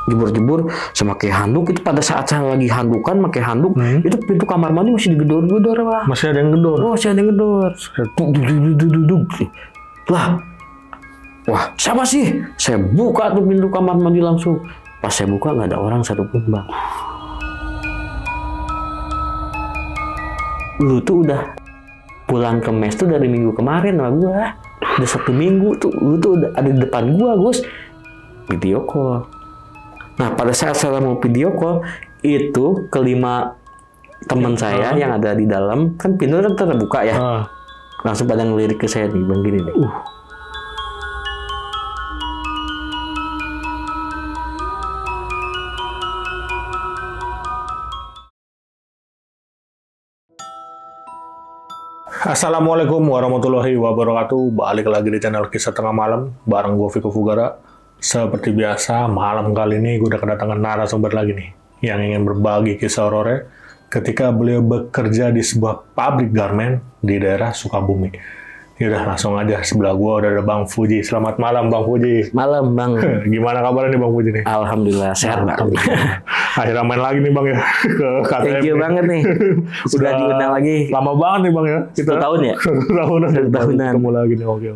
jebur-jebur, saya pakai handuk. Itu pada saat saya lagi handukan, pakai handuk, itu pintu kamar mandi masih digedor-gedor, Pak. Masih ada yang gedor. Oh, masih ada yang gedor. Duduk. Lah, wah, siapa sih? Saya buka tuh pintu kamar mandi langsung. Pas saya buka nggak ada orang satupun, Bang. Lu tuh udah pulang ke mes tuh dari minggu kemarin sama gua. Udah 1 minggu tuh, lu tuh udah ada di depan gua, Gus. Video call. Nah, pada saat saya mau video call, itu kelima teman saya yang ada di dalam, kan pintu kan terbuka ya. Langsung pada ngelirik ke saya nih, Bang, gini nih. Assalamualaikum warahmatullahi wabarakatuh. Balik lagi di channel Kisah Tengah Malam bareng gue Viko Fugara. Seperti biasa, malam kali ini gue udah kedatangan narasumber lagi nih yang ingin berbagi kisah horornya ketika beliau bekerja di sebuah pabrik garmen di daerah Sukabumi. Yaudah, langsung aja. Sebelah gue udah ada Bang Fuji. Selamat malam, Bang Fuji. Malam, Bang. Gimana kabarnya nih, Bang Fuji nih? Alhamdulillah, sehat, Bang. Akhirnya main lagi nih, Bang ya. Ke KTM. Thank you banget nih. Sudah diundang lagi. Lama banget nih, Bang ya. 1 tahun ya? 1 tahunan. Ketemu lagi nih, oke.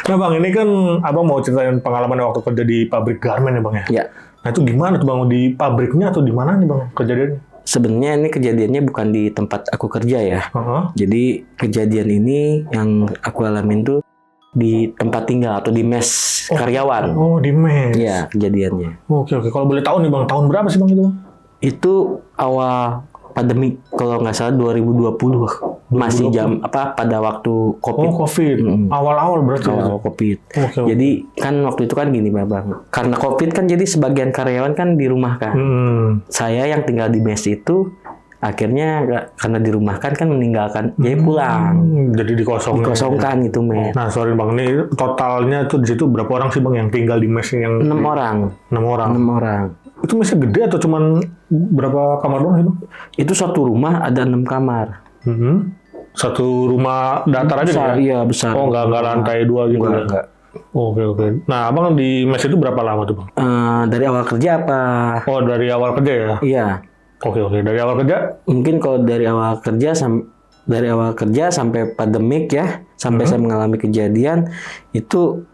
Nah, Bang, ini kan Abang mau ceritain pengalaman waktu kerja di pabrik garmen ya, Bang ya? Iya. Nah, itu gimana tuh, Bang? Di pabriknya atau di mana nih, Bang, kejadiannya? Sebenarnya ini kejadiannya bukan di tempat aku kerja ya. Jadi kejadian ini yang aku alamin tuh di tempat tinggal atau di mes karyawan. Oh, di mes. Iya, kejadiannya. Oke. Kalau boleh tahu nih, Bang, tahun berapa sih, Bang, itu, Bang? Itu awal pandemi, kalau nggak salah 2020. Masih pada waktu COVID. Oh, COVID. Awal-awal berarti. Awal COVID. Oke. Jadi kan waktu itu kan gini, Bang. Karena COVID kan jadi sebagian karyawan kan dirumahkan. Saya yang tinggal di mes itu akhirnya karena dirumahkan kan meninggalkan, jadi pulang. Jadi dikosongkan itu mes. Nah, sorry, Bang, ini totalnya tuh di situ berapa orang sih, Bang, yang tinggal di mes yang 6 orang. 6 orang. 6 orang. Itu mesnya gede atau cuman berapa kamar doang sih, Bang? Itu satu rumah ada 6 kamar. Satu rumah datar aja besar, ya? Iya, besar. Oh, nggak lantai 2 gitu ya? Enggak. Oke. Nah, Abang di mes itu berapa lama tuh, Bang? Dari awal kerja apa? Oh, dari awal kerja ya? Iya. Oke. Dari awal kerja? Mungkin kalau dari awal kerja sampai pandemik ya, sampai saya mengalami kejadian, itu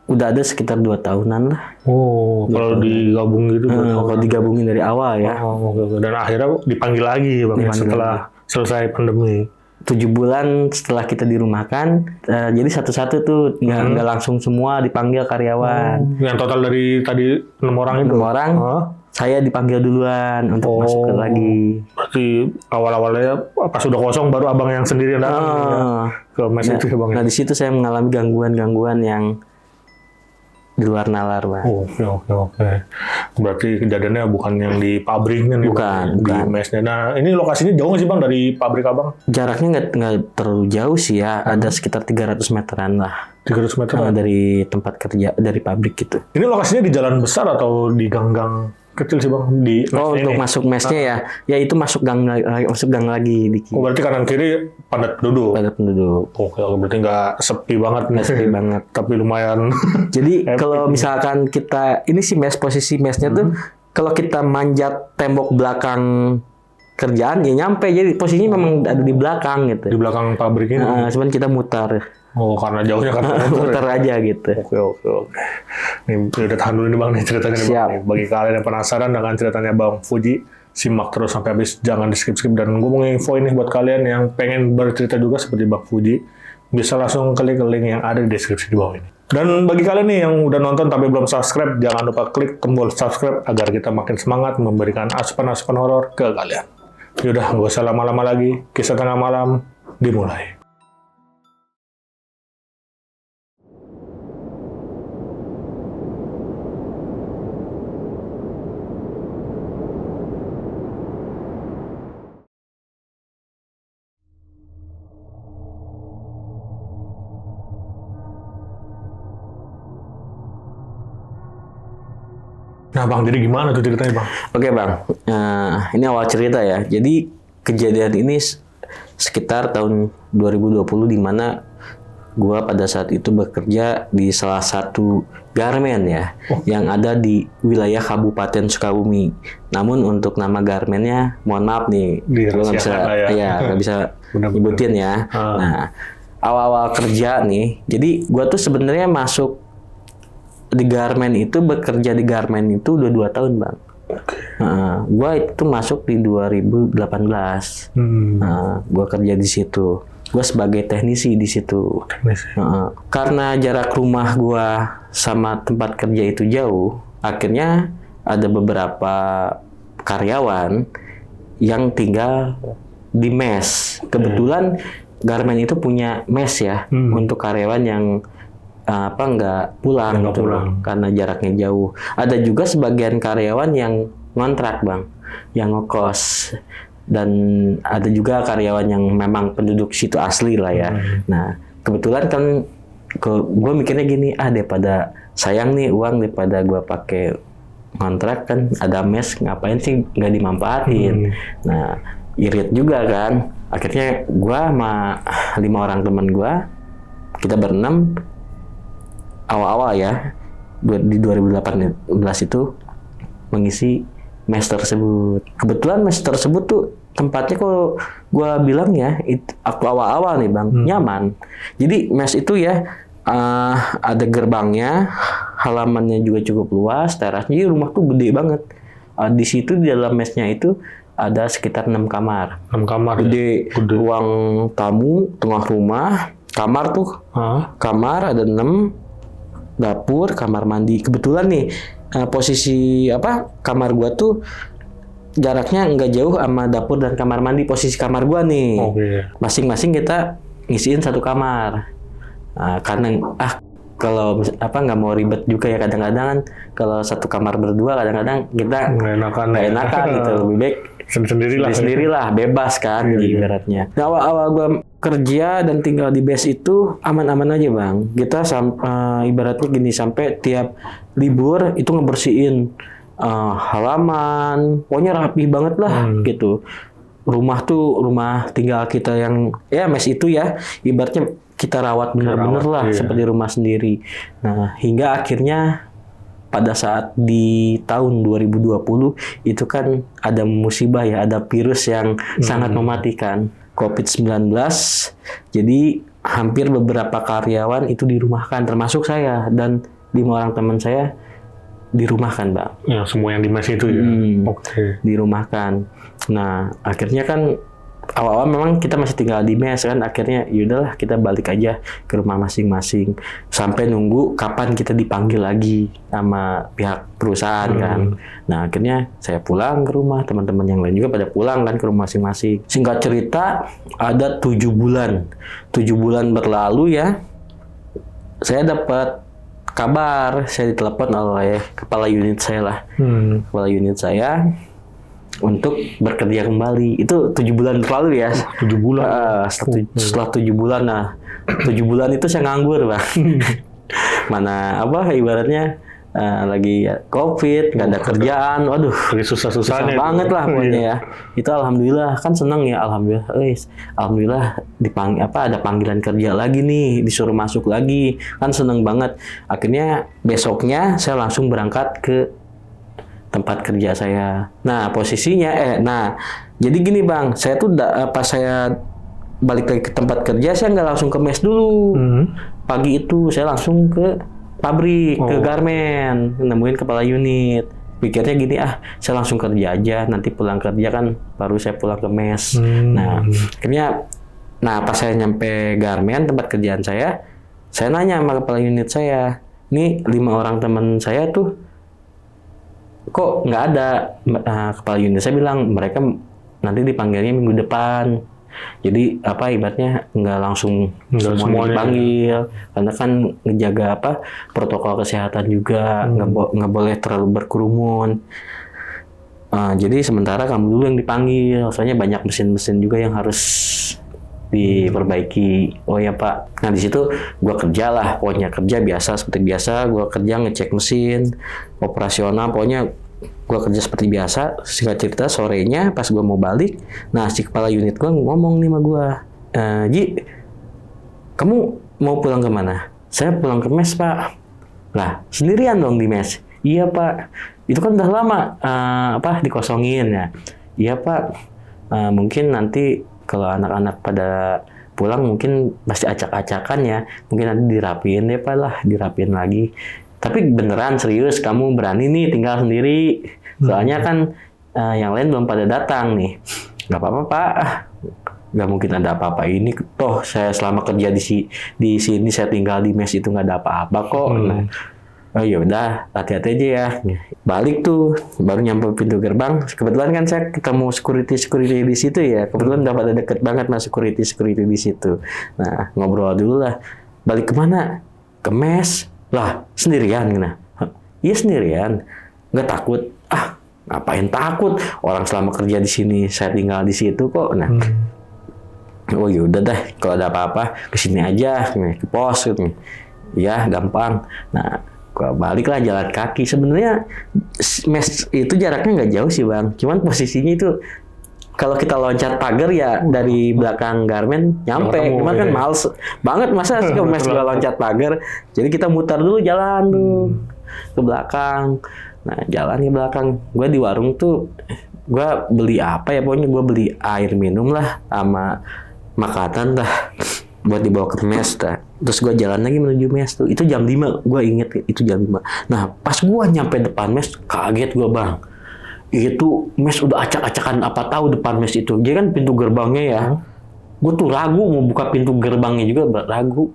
udah ada sekitar 2 tahunan lah. Oh, kalau digabung gitu? Kalau digabungin dari awal ya. Oke. Dan akhirnya dipanggil lagi, Bang, setelah selesai pandemi. 7 bulan setelah kita dirumahkan, jadi satu-satu tuh nggak langsung semua dipanggil karyawan. Yang total dari tadi 6 orang itu? 6 orang, saya dipanggil duluan untuk masuk lagi. Berarti awal-awalnya pas sudah kosong baru Abang yang sendiri datang ke mes itu ya, Bang? Nah, di situ saya mengalami gangguan-gangguan yang di luar nalar, Bang. Oke. Berarti kejadiannya bukan yang di pabriknya nih, bukan. Di mesnya. Nah, ini lokasinya jauh nggak sih, Bang, dari pabrik Abang? Jaraknya nggak terlalu jauh sih ya, ada sekitar 300 meteran lah. 300 meteran? Dari tempat kerja, dari pabrik gitu. Ini lokasinya di jalan besar atau di gang-gang kecil sih, Bang? Untuk masuk mesnya ya itu masuk gang lagi dikit. Oh, berarti kanan kiri padat penduduk. Oke, berarti nggak sepi banget. Nggak sepi banget. Tapi lumayan. Jadi kalau misalkan kita, ini sih posisi mesnya tuh, kalau kita manjat tembok belakang kerjaan ya nyampe, jadi posisinya memang ada di belakang gitu. Di belakang pabrik ini? Cuman kita mutar. Oh, karena jauhnya kan muter aja gitu. Oke. Nih, udah tahan dulu nih, Bang, nih ceritanya nih, Bang. Bagi kalian yang penasaran dengan ceritanya Bang Fuji, simak terus sampai habis, jangan di skip. Dan gue mau nginfo ini buat kalian yang pengen bercerita juga seperti Bang Fuji, bisa langsung klik link yang ada di deskripsi di bawah ini. Dan bagi kalian nih yang udah nonton tapi belum subscribe, jangan lupa klik tombol subscribe agar kita makin semangat memberikan asupan-asupan horor ke kalian. Yaudah, gak usah lama-lama lagi, Kisah Tengah Malam dimulai. Nah, Bang, jadi gimana tuh ceritanya, Bang? Oke, Bang. Ini awal cerita ya. Jadi kejadian ini sekitar tahun 2020 di mana Gua pada saat itu bekerja di salah satu garmen ya, yang ada di wilayah Kabupaten Sukabumi. Namun untuk nama garmennya, mohon maaf nih, gua nggak bisa, nggak bisa nyebutin ya. Nah, awal-awal kerja nih, jadi gua tuh sebenarnya masuk di garmen itu, bekerja di garmen itu udah 2 tahun bang. Gue itu masuk di 2018. Gue kerja di situ. Gue sebagai teknisi di situ. Karena jarak rumah gue sama tempat kerja itu jauh, akhirnya ada beberapa karyawan yang tinggal di mes. Kebetulan garmen itu punya mes ya untuk karyawan yang nggak pulang gitu loh, karena jaraknya jauh. Ada juga sebagian karyawan yang ngontrak bang, yang ngekos, dan ada juga karyawan yang memang penduduk situ asli lah ya. Nah kebetulan kan gue mikirnya gini, daripada sayang nih uang, daripada gue pakai ngontrak kan ada mes, ngapain sih nggak dimanfaatin. Nah irit juga kan, akhirnya gue sama 5 orang teman gue, kita berenam awal-awal ya, di 2018 itu mengisi mes tersebut. Kebetulan mes tersebut tuh tempatnya, kalau gue bilang ya, aku awal-awal nih bang, nyaman. Jadi mes itu ya ada gerbangnya, halamannya juga cukup luas, terasnya. Jadi rumah tuh gede banget. Di situ di dalam mesnya itu ada sekitar 6 kamar. 6 kamar. Gede. Ruang tamu, tengah rumah, kamar tuh. Kamar ada 6. Dapur, kamar mandi. Kebetulan nih posisi kamar gua tuh jaraknya nggak jauh sama dapur dan kamar mandi. Posisi kamar gua nih, masing-masing kita ngisiin 1 kamar. Karena kalau nggak mau ribet juga ya, kadang-kadang kan kalau 1 kamar berdua, kadang-kadang kita nggak enakan gitu. Lebih baik sendirilah, bebas kan ibaratnya. Nah, awal-awal gua kerja dan tinggal di base itu aman-aman aja bang. Kita ibaratnya gini, sampai tiap libur itu ngebersihin halaman, pokoknya rapi banget lah gitu. Rumah tinggal kita yang ya mes itu ya, ibaratnya kita rawat bener-bener lah, seperti rumah sendiri. Nah hingga akhirnya pada saat di tahun 2020 itu kan ada musibah ya, ada virus yang sangat mematikan, COVID-19. Jadi hampir beberapa karyawan itu dirumahkan, termasuk saya dan 5 orang teman saya dirumahkan, Bang. Ya, semua yang di mes itu ya? Dirumahkan. Nah, akhirnya kan awal-awal memang kita masih tinggal di mes kan, akhirnya yaudahlah kita balik aja ke rumah masing-masing. Sampai nunggu kapan kita dipanggil lagi sama pihak perusahaan kan. Nah, akhirnya saya pulang ke rumah, teman-teman yang lain juga pada pulang kan ke rumah masing-masing. Singkat cerita, ada 7 bulan. 7 bulan berlalu ya, saya dapat kabar, saya ditelepon oleh kepala unit saya lah. Kepala unit saya untuk bekerja kembali. Itu 7 bulan berlalu ya. 7 bulan. Setelah 7 bulan, nah 7 bulan itu saya nganggur, Bang. Mana ibaratnya lagi COVID, nggak ada kerjaan, waduh, susah banget lah pokoknya ya. Itu alhamdulillah kan seneng ya, alhamdulillah ada panggilan kerja lagi nih, disuruh masuk lagi, kan seneng banget. Akhirnya besoknya saya langsung berangkat ke tempat kerja saya. Nah posisinya, jadi gini Bang, saya tuh pas saya balik lagi ke tempat kerja, saya nggak langsung ke mes dulu. Pagi itu saya langsung ke pabrik, ke garmen, nemuin kepala unit. Pikirnya gini, saya langsung kerja aja, nanti pulang kerja kan baru saya pulang ke mes. Nah, akhirnya, pas saya nyampe garmen, tempat kerjaan saya nanya sama kepala unit saya, nih 5 orang teman saya tuh, kok nggak ada. Kepala unit saya bilang, mereka nanti dipanggilnya minggu depan. Jadi ibaratnya nggak langsung semuanya dipanggil, karena kan ngejaga protokol kesehatan juga, nggak boleh terlalu berkerumun. Jadi sementara kamu dulu yang dipanggil, soalnya banyak mesin-mesin juga yang harus diperbaiki. Oh ya Pak. Nah di situ gue kerja lah, pokoknya kerja biasa seperti biasa, gue kerja ngecek mesin, operasional, pokoknya gue kerja seperti biasa. Singkat cerita, sorenya pas gue mau balik, nah si kepala unit gue ngomong nih sama gue, Ji, kamu mau pulang kemana? Saya pulang ke mes, Pak. Lah, sendirian dong di mes. Iya, Pak. Itu kan udah lama dikosongin ya. Iya, Pak. Mungkin nanti kalau anak-anak pada pulang mungkin pasti acak-acakan ya. Mungkin nanti dirapiin deh, Pak lah, dirapiin lagi. Tapi beneran serius kamu berani nih tinggal sendiri. Soalnya kan yang lain belum pada datang nih. Gak apa-apa, Pak. Gak mungkin ada apa-apa ini. Toh saya selama kerja di sini saya tinggal di mes itu nggak ada apa-apa kok. Nah, oh ya udah, hati-hati aja ya. Balik tuh, baru nyampe pintu gerbang. Kebetulan kan saya ketemu security di situ ya. Kebetulan udah pada deket banget mas security di situ. Nah, ngobrol dulu lah. Balik kemana? Ke mes. Lah, sendirian nah. Iya sendirian. Nggak takut. Ah, ngapain takut? Orang selama kerja di sini, saya tinggal di situ kok. Nah, oh yaudah deh, kalau ada apa-apa kesini aja, ke pos gitu. Ya gampang. Nah, gua baliklah jalan kaki. Sebenarnya mes itu jaraknya nggak jauh sih bang. Cuman posisinya itu kalau kita loncat pagar ya dari belakang garmen nyampe. Cuman kan males banget masa sih ke mes gua loncat pagar. Jadi kita mutar dulu jalan tuh ke belakang. Nah jalan ke belakang. Gua di warung tuh gua beli apa ya? Pokoknya gua beli air minum lah sama makanan lah buat dibawa ke mes dah. Terus gue jalan lagi menuju mes tuh. Itu jam 5, gue inget itu jam 5. Nah pas gue nyampe depan mes, kaget gue bang. Itu mes udah acak-acakan apa tahu depan mes itu. Dia kan pintu gerbangnya ya. Gue tuh ragu mau buka pintu gerbangnya juga ragu.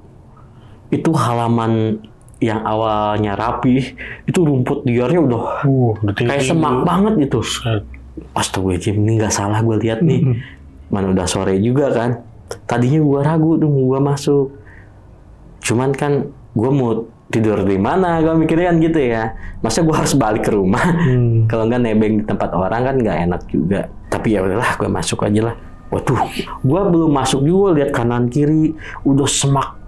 Itu halaman yang awalnya rapi, itu rumput liarnya udah kayak semak banget itu. Astagfirullahaladzim, ini nggak salah gue lihat nih. Mana udah sore juga kan. Tadinya gue ragu tuh gue masuk. Cuman kan gue mau tidur di mana, gue mikirnya kan gitu ya. Masa gue harus balik ke rumah? Kalau nggak nebeng di tempat orang kan nggak enak juga. Tapi ya udahlah, gue masuk aja lah. Waduh, gue belum masuk juga lihat kanan kiri udah semak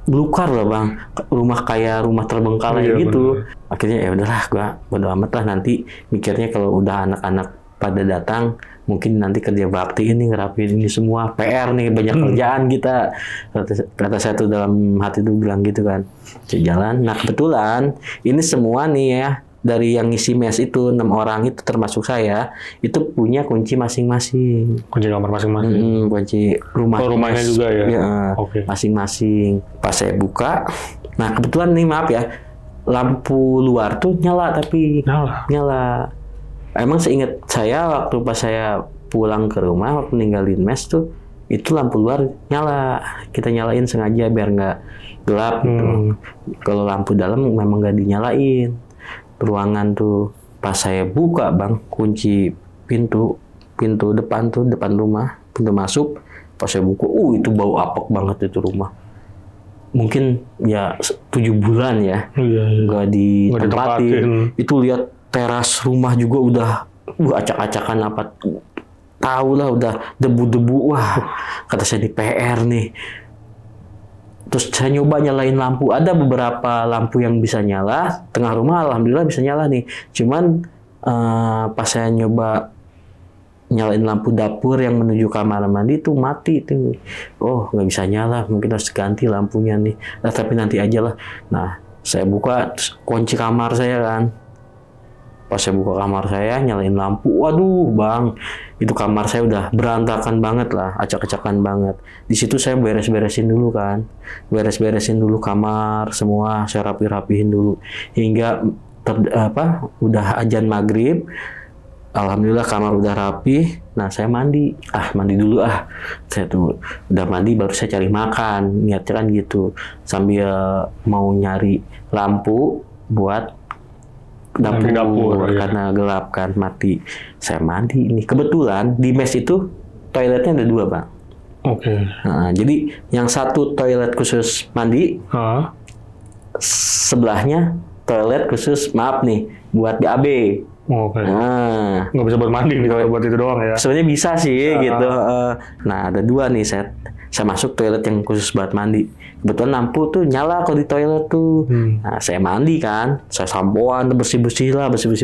belukar lah bang. Rumah kayak rumah terbengkalai gitu. Bener. Akhirnya ya udahlah, gue bodo amat lah, nanti mikirnya kalau udah anak-anak pada datang mungkin nanti kerja bakti ini ngerapiin ini semua PR nih, banyak kerjaan kita, kata saya tuh dalam hati tuh bilang gitu kan. Jalan. Nah kebetulan ini semua nih ya dari yang ngisi mes itu 6 orang itu termasuk saya itu punya kunci masing-masing. Kunci kamar masing-masing. Kunci rumahnya juga ya. Ya masing-masing. Pas saya buka, nah kebetulan nih maaf ya lampu luar tuh nyala tapi nyala. Emang seingat saya waktu pas saya pulang ke rumah waktu ninggalin mes tuh itu lampu luar nyala, kita nyalain sengaja biar nggak gelap gitu. Kalau lampu dalam memang nggak dinyalain. Ruangan tuh pas saya buka bang kunci pintu depan tuh depan rumah pintu masuk pas saya buka itu bau apek banget itu rumah. Mungkin ya 7 bulan ya nggak ditempatin. Itu lihat teras rumah juga udah acak-acakan apa tahu lah, udah debu-debu. Wah, kata saya di PR nih. Terus saya nyoba nyalain lampu, ada beberapa lampu yang bisa nyala, tengah rumah alhamdulillah bisa nyala nih. Cuman pas saya nyoba nyalain lampu dapur yang menuju kamar mandi itu mati itu. Oh nggak bisa nyala, mungkin harus ganti lampunya nih. Nah, tapi nanti aja lah. Nah saya buka kunci kamar saya kan. Pas saya buka kamar saya, nyalain lampu, waduh bang, itu kamar saya udah berantakan banget lah, acak-acakan banget. Di situ saya beres-beresin dulu kan, beres-beresin dulu kamar semua, saya rapi-rapihin dulu, hingga udah azan maghrib. Alhamdulillah kamar udah rapi. Nah saya mandi dulu saya tuh udah mandi baru saya cari makan, niatnya kan gitu, sambil mau nyari lampu buat dapur karena gelap kan mati. Saya mandi ini kebetulan di mes itu toiletnya ada 2 bang. Nah, jadi yang satu toilet khusus mandi, sebelahnya toilet khusus maaf nih buat BAB. Nah, nggak bisa buat mandi nih kalau buat itu doang ya. Sebenarnya bisa sih gitu. Nah ada 2 nih saya masuk toilet yang khusus buat mandi. Kebetulan lampu tuh nyala kalau di toilet tuh. Nah, saya mandi kan, saya sampoan, bersih-bersih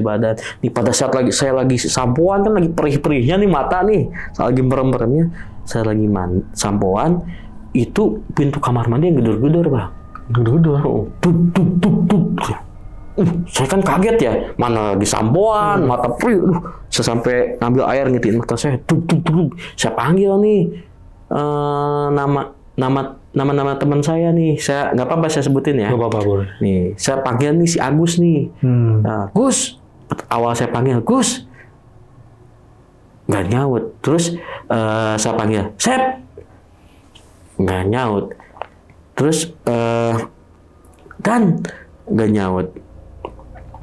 badan. Nih pada saat saya lagi sampoan kan lagi perih-perihnya nih mata nih, saya lagi merem-meremnya, saya lagi sampoan, itu pintu kamar mandi yang gedor-gedor bang. Gedor-gedor. Tuk. Saya kan kaget ya, mana di samboan, mata perih, saya sampai ngambil air ngitiin mata saya, tuk. Saya panggil nih nama teman saya nih, saya nggak apa-apa saya sebutin ya. Nggak apa-apa boleh. Nih, saya panggil nih si Agus nih, Gus, awal saya panggil Gus, nggak nyaut, terus saya panggil Sep, nggak nyaut, terus Dan nggak nyaut.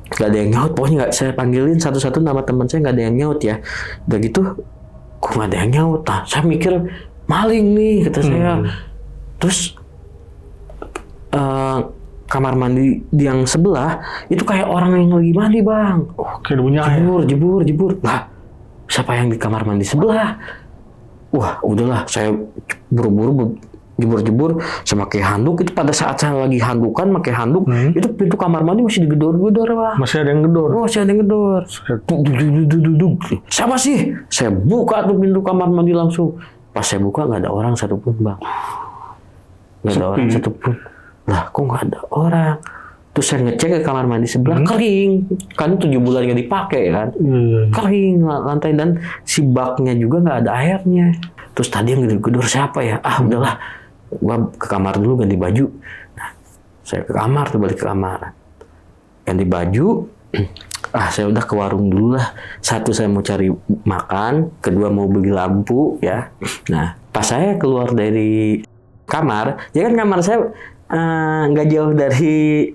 Gak ada yang nyaut, pokoknya nggak, saya panggilin satu-satu nama teman saya, nggak ada yang nyaut ya. Udah gitu, kok nggak ada yang nyaut? Nah, saya mikir maling nih, kata saya. Terus kamar mandi yang sebelah itu kayak orang yang lagi mandi bang. Oh, kayak punya air. Jebur. Lah, siapa yang di kamar mandi sebelah? Wah, udahlah, saya buru-buru jebur, saya pakai handuk. Itu pada saat saya lagi handukan, pakai handuk, itu pintu kamar mandi masih digedor-gedor, Pak. Masih ada yang gedor. Oh, masih ada yang gedor. Duduk. Siapa sih? Saya buka tuh pintu kamar mandi langsung. Pas saya buka nggak ada orang satupun, Bang. Nggak ada orang satupun. Lah, kok nggak ada orang? Terus saya ngecek ke kamar mandi sebelah, kering. Kan 7 bulan nggak dipakai kan. Kering lantai, dan si baknya juga nggak ada airnya. Terus tadi yang gedor siapa ya? Udahlah. Gua ke kamar dulu ganti baju. Nah, saya ke kamar tuh, balik ke kamar. Ganti baju. Saya udah ke warung dulu lah. Satu, saya mau cari makan. Kedua, mau beli lampu ya. Nah, pas saya keluar dari kamar, ya kan kamar saya nggak jauh dari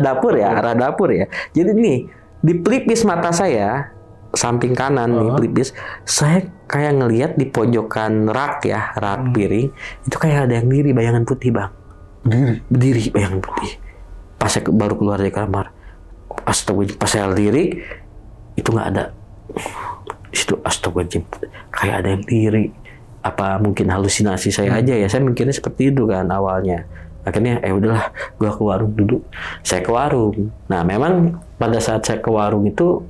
dapur ya, arah dapur ya. Jadi nih, di pelipis mata saya, samping kanan nih pelipis, saya kayak ngelihat di pojokan rak piring, itu kayak ada yang diri, bayangan putih bang. Berdiri bayangan putih. Pas saya baru keluar dari kamar, pas saya lirik, itu nggak ada. Itu astagfirullahaladzim, kayak ada yang diri. Apa mungkin halusinasi saya aja ya? Saya mikirnya seperti itu kan awalnya. Akhirnya udahlah, gua ke warung dulu. Saya ke warung. Nah, memang pada saat saya ke warung itu,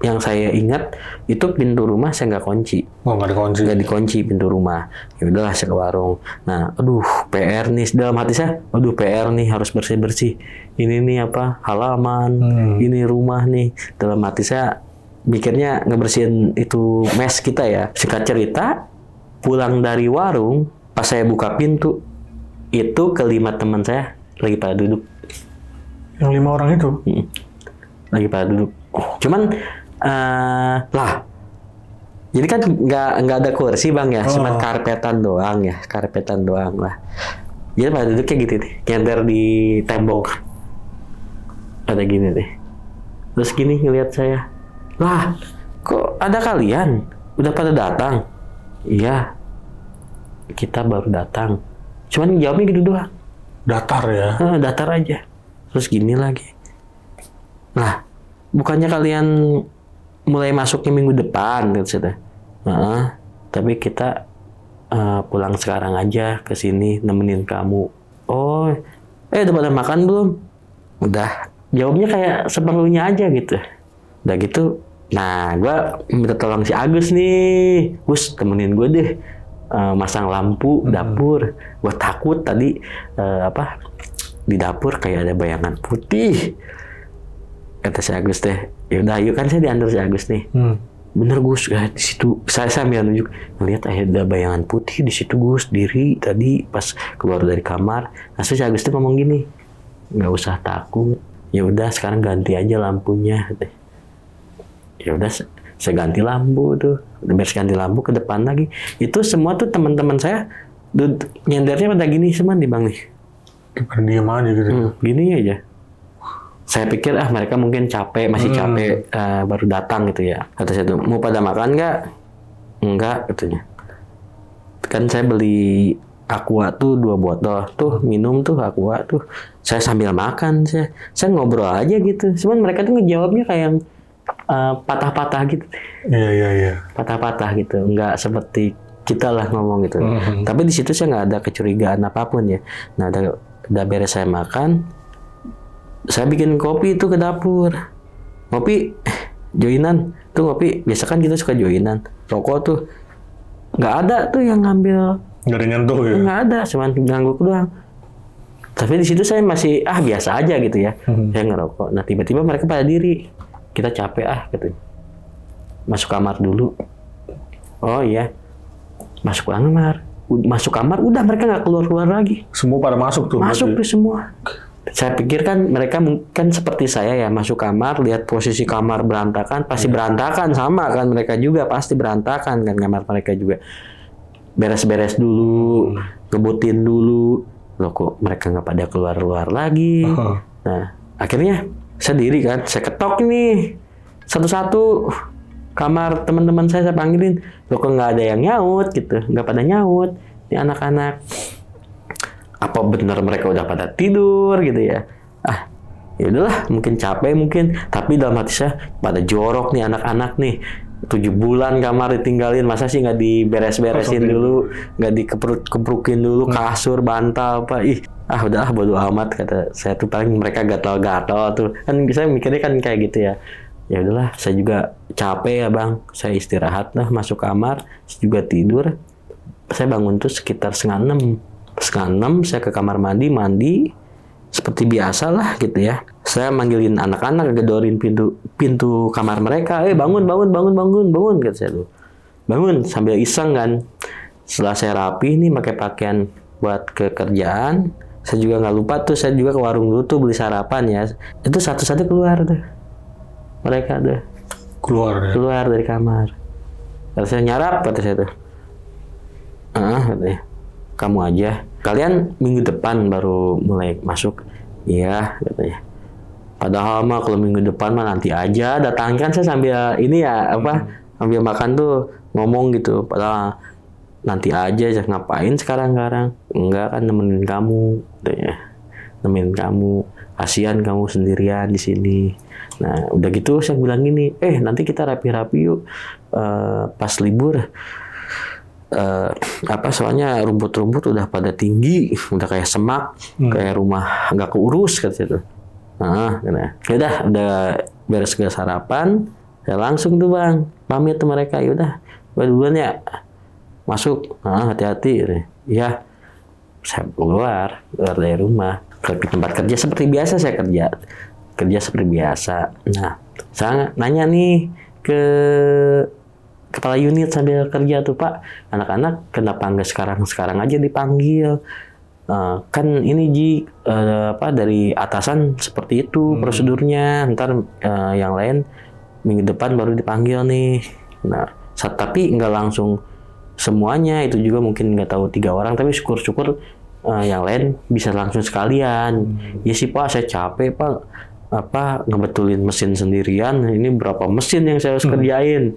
yang saya ingat itu pintu rumah saya nggak kunci. Oh, nggak dikunci pintu rumah. Ya udahlah, saya ke warung. Nah, PR nih dalam hati saya. PR nih, harus bersih. Ini nih halaman, ini rumah nih. Dalam hati saya mikirnya ngebersihin itu mes kita ya. Singkat cerita, pulang dari warung, pas saya buka pintu, itu kelima teman saya lagi pada duduk. Yang 5 orang itu? Lagi pada duduk. Cuman jadi kan nggak ada kursi bang ya, cuma karpetan doang lah. Jadi pada duduknya gitu nih, nyender di tembok, ada gini deh. Terus gini ngelihat saya, lah kok ada kalian, udah pada datang? Iya, kita baru datang. Cuman jawabnya gitu doang. Datar ya? Datar aja. Terus gini lagi, lah bukannya kalian mulai masuknya minggu depan, gitu. Tapi kita pulang sekarang aja ke sini nemenin kamu. Oh, udah pada makan belum? Udah. Jawabnya kayak seperlunya aja gitu. Udah gitu. Nah, gue minta tolong si Agus nih. Gus, temenin gue deh masang lampu dapur. Gue takut tadi di dapur kayak ada bayangan putih. Kata si Agus deh, yaudah yuk, kan saya diantar si Agus nih. Bener Gus, di situ saya sambil nunjuk, ngelihat ada bayangan putih di situ Gus, diri tadi pas keluar dari kamar. Nah, si Agus tuh ngomong gini, nggak usah takut, ya udah sekarang ganti aja lampunya. Ya udah, saya ganti lampu tuh, udah ganti lampu ke depan lagi. Itu semua tuh teman-teman saya nyendernya pada gini semua nih bang nih. Diam aja gitu. Gini aja. Saya pikir mereka mungkin capek, masih capek, baru datang gitu ya. Kata saya tuh, mau pada makan nggak? Enggak, katanya. Kan saya beli Aqua tuh 2 botol, tuh minum tuh Aqua tuh. Saya sambil makan, saya ngobrol aja gitu. Cuman mereka tuh ngejawabnya kayak yang patah-patah gitu. Iya. Patah-patah gitu, nggak seperti kita lah ngomong gitu. Tapi di situ saya nggak ada kecurigaan apapun ya. Nah, udah beres saya makan. Saya bikin kopi itu ke dapur. Ngopi, joinan. Tuh ngopi, biasa kan kita suka joinan. Rokok tuh. Nggak ada tuh yang ngambil Nggak ada nyentuh ya? Nggak ada, cuma ngangguk doang. Tapi di situ saya masih biasa aja gitu ya. Saya ngerokok. Nah tiba-tiba mereka pada diri. Kita capek gitu. Masuk kamar dulu. Oh iya. Masuk kamar, udah mereka nggak keluar lagi. Semua pada masuk tuh? Masuk tuh semua. Saya pikir kan mereka kan seperti saya ya, masuk kamar, lihat posisi kamar berantakan, pasti berantakan sama kan, mereka juga pasti berantakan kan kamar mereka juga. Beres-beres dulu, ngebutin dulu. Loh kok mereka nggak pada keluar lagi. Nah, akhirnya saya diri kan, saya ketok nih. Satu-satu kamar teman-teman saya panggilin. Loh kok nggak ada yang nyaut gitu, nggak pada nyaut. Ini anak-anak. Apa benar mereka udah pada tidur gitu ya? Ya udahlah, mungkin capek mungkin. Tapi dalam hati saya, pada jorok nih anak-anak nih. 7 bulan kamar ditinggalin, masa sih nggak diberes-beresin dulu, nggak dikepruk-keprukin dulu kasur, bantal apa? Udahlah bodo amat kata saya tuh, paling mereka gatal-gatal tuh. Kan saya mikirnya kan kayak gitu ya. Ya udahlah, saya juga capek ya bang, saya istirahat lah, masuk kamar, saya juga tidur. Saya bangun tuh sekitar 5:30. 5:30 saya ke kamar mandi seperti biasa lah gitu ya. Saya manggilin anak-anak, gedorin pintu kamar mereka. Bangun kata saya tuh. Bangun sambil iseng kan. Setelah saya rapi nih pakai pakaian buat ke kerjaan, saya juga nggak lupa tuh, saya juga ke warung dulu tuh beli sarapan ya. Itu satu-satu keluar tuh. Mereka tuh keluar dari kamar. Kata saya, nyarap kata saya tuh. Katanya, kamu aja. Kalian minggu depan baru mulai masuk. Iya, katanya. Padahal mah kalau minggu depan mah nanti aja. Datang kan saya sambil ini ya, sambil makan tuh ngomong gitu. Padahal nanti aja, ngapain sekarang? Enggak kan nemenin kamu, katanya. Nemenin kamu. Kasihan kamu sendirian di sini. Nah, udah gitu saya bilang gini, nanti kita rapi-rapi yuk pas libur. Soalnya rumput-rumput udah pada tinggi, udah kayak semak, kayak rumah nggak keurus katanya tuh. Udah beres ke sarapan, saya langsung tuh bang pamit ke mereka, yaudah duluan ya, masuk, hati-hati, ya. Saya keluar dari rumah ke tempat kerja seperti biasa, saya kerja seperti biasa. Nah, saya nanya nih ke kepala unit sambil kerja tuh, Pak, anak-anak kenapa nggak sekarang aja dipanggil? Kan ini dari atasan seperti itu prosedurnya, ntar yang lain minggu depan baru dipanggil nih. Nah, tapi nggak langsung semuanya, itu juga mungkin nggak tahu 3 orang, tapi syukur-syukur yang lain bisa langsung sekalian. Ya sih Pak, saya capek Pak, ngebetulin mesin sendirian, ini berapa mesin yang saya harus kerjain.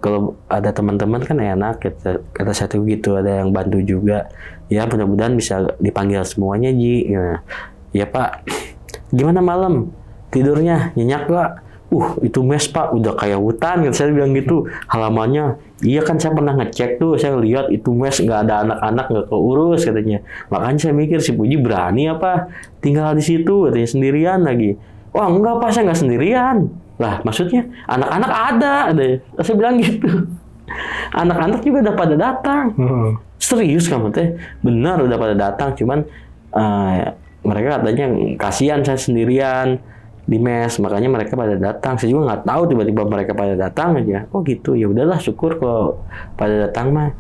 Kalau ada teman-teman kan enak, kata saya tuh gitu, ada yang bantu juga. Ya mudah-mudahan bisa dipanggil semuanya Ji. Ya Pak, gimana malam tidurnya, nyenyak Pak? Itu mes Pak, udah kayak hutan, saya bilang gitu. Halamannya, iya kan saya pernah ngecek tuh, saya lihat itu mes nggak ada anak-anak, nggak keurus katanya. Makanya saya mikir si Puji berani apa tinggal di situ, katanya sendirian lagi. Wah enggak Pak, saya nggak sendirian. Lah maksudnya anak-anak ada deh. Saya bilang gitu. Anak-anak juga udah pada datang. Serius kamu teh? Benar udah pada datang, cuman mereka katanya kasihan saya sendirian di mes, makanya mereka pada datang. Saya juga nggak tahu, tiba-tiba mereka pada datang aja. Oh gitu, ya udahlah, syukur kalau pada datang mah.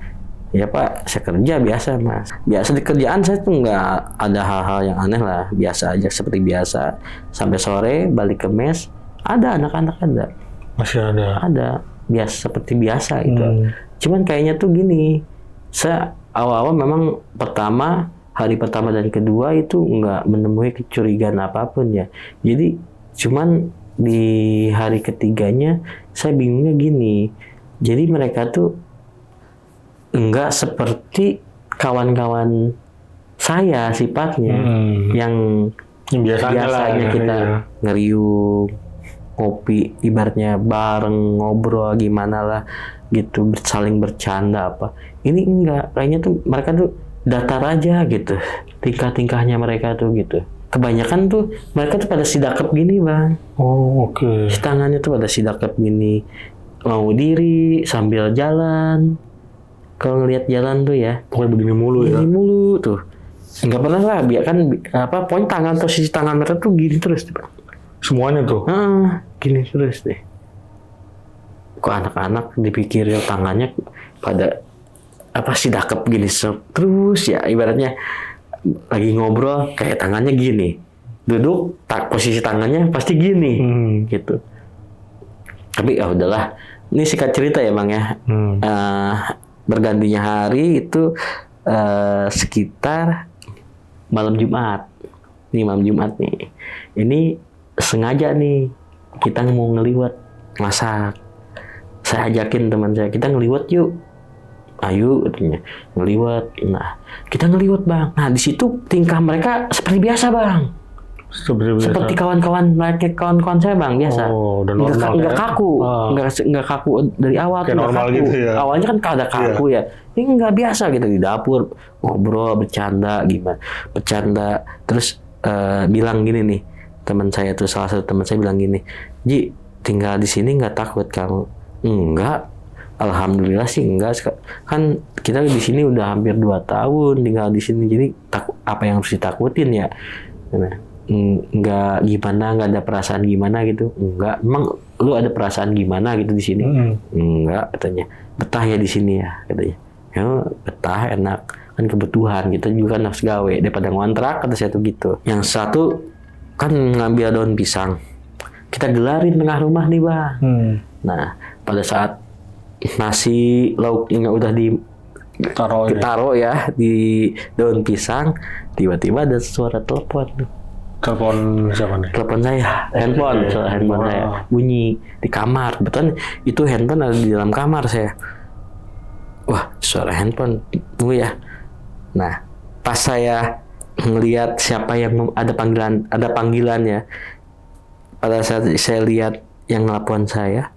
Ya Pak, saya kerja biasa Mas. Biasa di kerjaan saya tuh nggak ada hal-hal yang aneh lah, biasa aja seperti biasa. Sampai sore balik ke mes, ada anak-anak ada. Masih ada. Ada, biasa seperti biasa itu. Cuman kayaknya tuh gini, saya awal-awal memang hari pertama dan kedua itu nggak menemui kecurigaan apapun ya. Jadi cuman di hari ketiganya saya bingungnya gini. Jadi mereka tuh nggak seperti kawan-kawan saya sifatnya yang biasanya kita ngeriung, ngopi, ibaratnya bareng, ngobrol gimana lah gitu, saling bercanda apa. Ini enggak, kayaknya tuh mereka tuh datar aja gitu, tingkah-tingkahnya mereka tuh gitu. Kebanyakan tuh mereka tuh pada sidakep gini bang. Oh oke. Tangannya tuh pada sidakep gini, mau diri sambil jalan. kalau ngelihat jalan tuh ya. Pokoknya begini mulu ya. Begini mulu tuh. Nggak pernah lah, biar kan poin tangan, posisi tangan mereka tuh gini terus tuh, Bang. Semuanya tuh. Gini terus deh. Kok anak-anak dipikir ya tangannya pada apa sih dakep gini terus ya, ibaratnya lagi ngobrol kayak tangannya gini, duduk posisi tangannya pasti gini gitu. Tapi ya udahlah, ini singkat cerita ya Bang ya. Bergantinya hari itu sekitar malam Jumat. Nih malam Jumat nih. Ini sengaja nih kita mau ngeliwat masak. Saya ajakin teman saya, kita ngeliwat yuk. Ayo katanya ngeliwat. Nah, kita ngeliwat Bang. Nah, di situ tingkah mereka seperti biasa Bang. Seperti kawan-kawan saya Bang, biasa. Oh, udah normal. Nggak kaku, nggak kaku dari awal. Kayak normal kaku. Gitu ya. Awalnya kan ada kaku ya. Ini nggak biasa gitu di dapur ngobrol bercanda gimana, bercanda terus bilang gini nih, teman saya tuh salah satu teman saya bilang gini, Ji tinggal di sini nggak takut kamu? Enggak, alhamdulillah sih enggak. Kan kita di sini udah hampir 2 tahun tinggal di sini, jadi apa yang harus ditakutin ya? Nah, enggak gimana, enggak ada perasaan gimana gitu. Enggak, emang lu ada perasaan gimana gitu di sini? Enggak, katanya. Betah ya di sini ya, katanya. Ya betah, enak, kan kebutuhan, kita juga kan harus gawe daripada ngontrak, kata saya tuh gitu. Yang satu kan ngambil daun pisang, kita gelarin tengah rumah nih Bang. Nah, pada saat nasi lauknya udah ditaruh ya di daun pisang, tiba-tiba ada suara telepon. Telepon siapa nih? Telepon saya, handphone saya bunyi di kamar. Betul, itu handphone ada di dalam kamar saya. Wah, suara handphone, tunggu ya. Nah, pas saya ngelihat siapa yang ada panggilan ya. Pada saat saya lihat yang nelpon saya,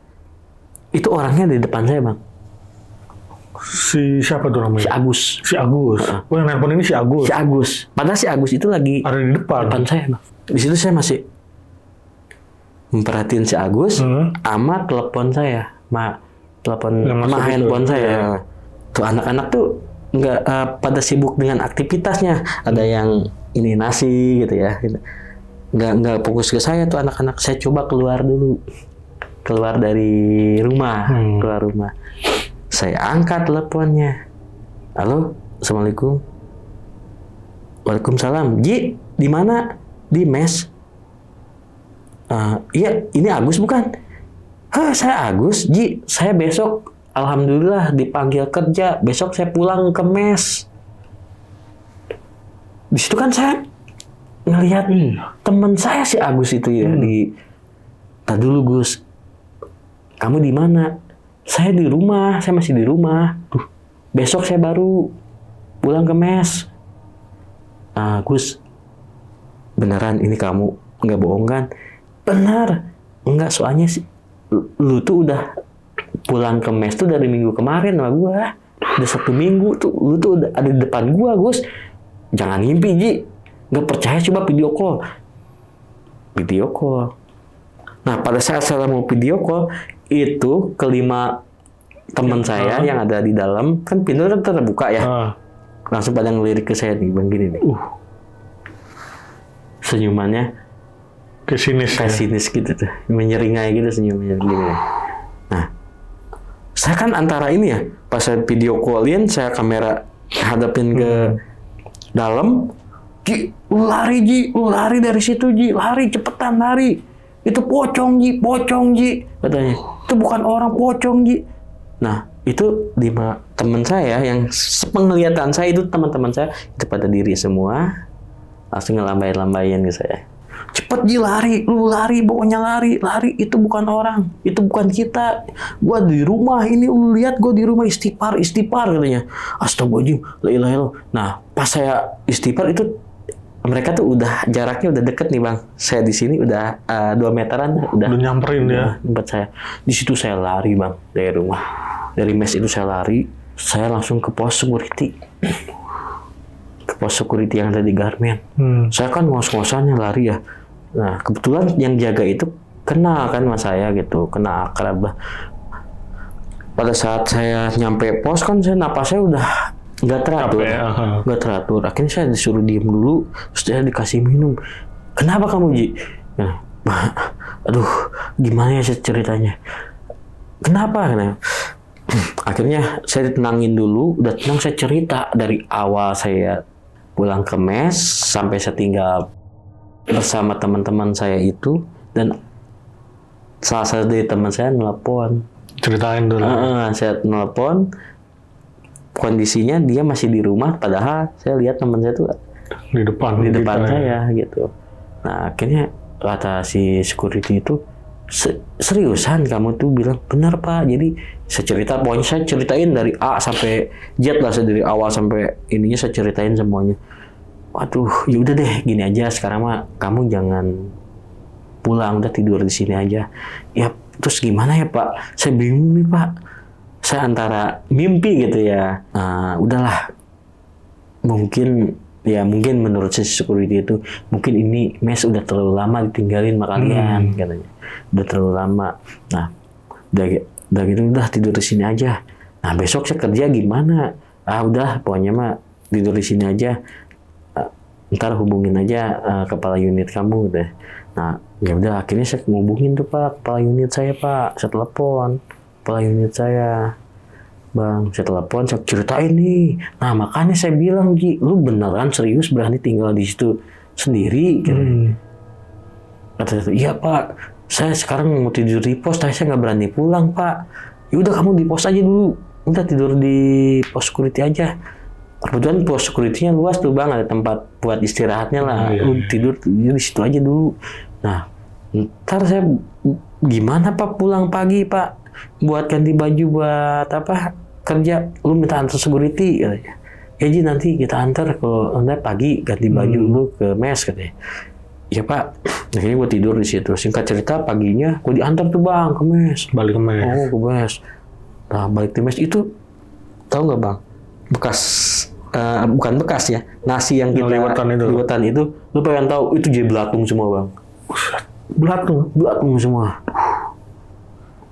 itu orangnya di depan saya Bang. Si siapa tuh namanya? Si Agus. Oh, yang nelpon ini si Agus. Si Agus. Padahal si Agus itu lagi ada di depan saya Bang. Di situ saya masih memperhatiin si Agus sama telepon saya, telepon sama handphone saya. Tuh anak-anak tuh nggak pada sibuk dengan aktivitasnya. Ada yang ini nasi gitu ya. Nggak fokus ke saya tuh anak-anak. Saya coba keluar dulu, keluar dari rumah, keluar rumah. Saya angkat teleponnya. Halo, assalamualaikum. Waalaikumsalam. Ji, di mana? Di mes. Iya, ini Agus bukan? Saya Agus. Ji, saya besok alhamdulillah dipanggil kerja. Besok saya pulang ke mes. Di situ kan saya ngelihat teman saya si Agus itu ya Tadi dulu Gus, kamu di mana? Saya di rumah, saya masih di rumah. Besok saya baru pulang ke mes. Gus, beneran ini kamu nggak bohong kan? Benar, nggak, soalnya sih lu tuh udah pulang ke mes tuh dari minggu kemarin sama gua. Udah 1 minggu tuh lu tuh udah ada di depan gua, Gus. Jangan ngimpi, Ji. Nggak percaya coba video call. Nah, pada saat saya mau video call, itu kelima teman saya yang ada di dalam, kan pintu kan terbuka ya. Langsung pada ngelirik ke saya nih, Bang, gini nih. Senyumannya kayak sinis gitu tuh. Menyeringai gitu senyumnya gini. Nah, saya kan antara ini ya, pas saya video call-in, saya kamera hadapin ke dalam, Ji, lu lari dari situ, Ji, lari, cepetan lari. Itu pocong, Ji, katanya. Itu bukan orang, pocong, Ji. Nah, itu 5 teman saya yang sepenglihatan saya, itu teman-teman saya, itu pada diri semua, langsung ngelambai-lambain ke saya. Cepet, Ji, lu lari, pokoknya lari, itu bukan orang, itu bukan kita. Gua di rumah ini, lu lihat gua di rumah istighfar katanya. Astagfirullahaladzim, la ilaha illallah. Nah, pas saya istighfar itu mereka tuh udah jaraknya udah deket nih, Bang. Saya di sini udah 2 meteran udah nyamperin ya. Tempat saya. Di situ saya lari, Bang, dari rumah. Dari mes itu saya lari, saya langsung ke pos security. Ke pos security yang ada di Garmen. Saya kan ngos-ngosannya lari ya. Nah, kebetulan yang jaga itu kenal kan sama saya gitu, kenal akrab lah. pada saat saya nyampe pos kan napasnya udah nggak teratur. Nggak teratur. Akhirnya saya disuruh diem dulu, terus saya dikasih minum. Kenapa kamu, Ji? Nah, aduh, gimana ya ceritanya? Kenapa? Akhirnya saya ditenangin dulu, udah tenang saya cerita dari awal saya pulang ke mes sampai saya tinggal bersama teman-teman saya itu, dan salah satu dari teman saya nelpon. Ceritain dulu. Saya nelpon, kondisinya dia masih di rumah, padahal saya lihat teman saya tuh di depan saya gitu. Nah akhirnya kata si security itu, seriusan kamu tuh bilang? Benar Pak. Jadi pokoknya saya ceritain dari A sampai Z lah, dari awal sampai ininya saya ceritain semuanya. Waduh, yaudah deh, gini aja sekarang mah kamu jangan pulang, udah tidur di sini aja. Ya terus gimana ya Pak? Saya bingung nih Pak. Saya antara mimpi gitu ya. Udahlah, mungkin menurut si security itu, mungkin ini mes udah terlalu lama ditinggalin sama kalian katanya. Udah terlalu lama. Nah, udah gitu udah tidur di sini aja. Nah, besok saya kerja gimana? Udah pokoknya mah tidur di sini aja. Ntar hubungin aja kepala unit kamu deh. Nah, ya udah akhirnya saya ngubungin tuh Pak, kepala unit saya Pak. Saya telepon kepala unit saya. Bang, saya telepon, saya ceritain nih. Nah, makanya saya bilang, Ji, lu beneran serius berani tinggal di situ sendiri? Kata, iya Pak, saya sekarang mau tidur di pos, tapi saya nggak berani pulang Pak. Ya udah kamu di pos aja dulu, udah tidur di pos security aja. Kebetulan pos security-nya luas tuh Bang, ada tempat buat istirahatnya lah. Lu tidur di situ aja dulu. Nah, ntar saya gimana Pak pulang pagi Pak? Buat ganti baju buat apa? Kerja, lu minta antar security katanya. Ya Ji, nanti kita antar kalau anda pagi ganti baju lu ke mes katanya. Ya Pak, akhirnya gue tidur di situ. Singkat cerita paginya gue diantar tuh Bang ke mes. Balik ke mes. Ke mes. Nah balik ke mes itu, tahu nggak Bang? Bekas, bukan bekas ya. Nasi yang kita liwatan itu, lu pengen tahu itu jadi belatung semua Bang. Belatung semua.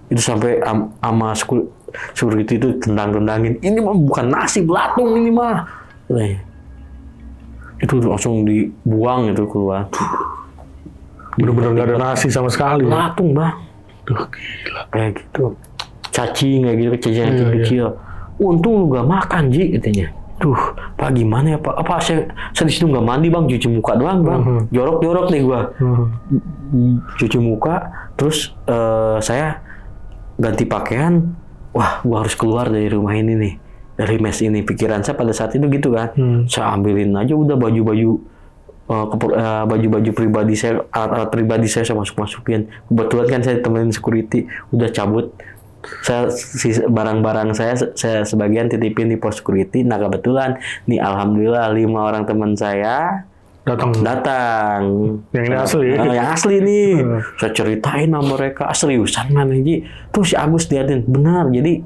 Itu sampai sama security itu tendang-tendangin, ini mah bukan nasi, belatung ini mah. Itu langsung dibuang itu keluar. Bener-bener gak ada nasi sama sekali. Belatung Bang. Duh gila. Kayak gitu. Cacing kayak gitu, cacing kecil. Untung lu gak makan Ji katanya. Duh, Pak gimana ya Pak? Apa saya di situ gak mandi Bang, cuci muka doang Bang. Jorok-jorok nih gua. Cuci muka, terus saya ganti pakaian. Wah, gua harus keluar dari rumah ini nih, dari mes ini. Pikiran saya pada saat itu gitu kan. Saya ambilin aja udah baju-baju pribadi saya, alat pribadi saya masukin. Kebetulan kan saya temenin security, udah cabut. Barang-barang saya sebagian titipin di pos security. Nah kebetulan nih alhamdulillah 5 orang teman saya datang. Yang ini asli. Yang asli nih. Saya ceritain sama mereka, seriusan mana Ji? Tuh si Agus liatin, benar. Jadi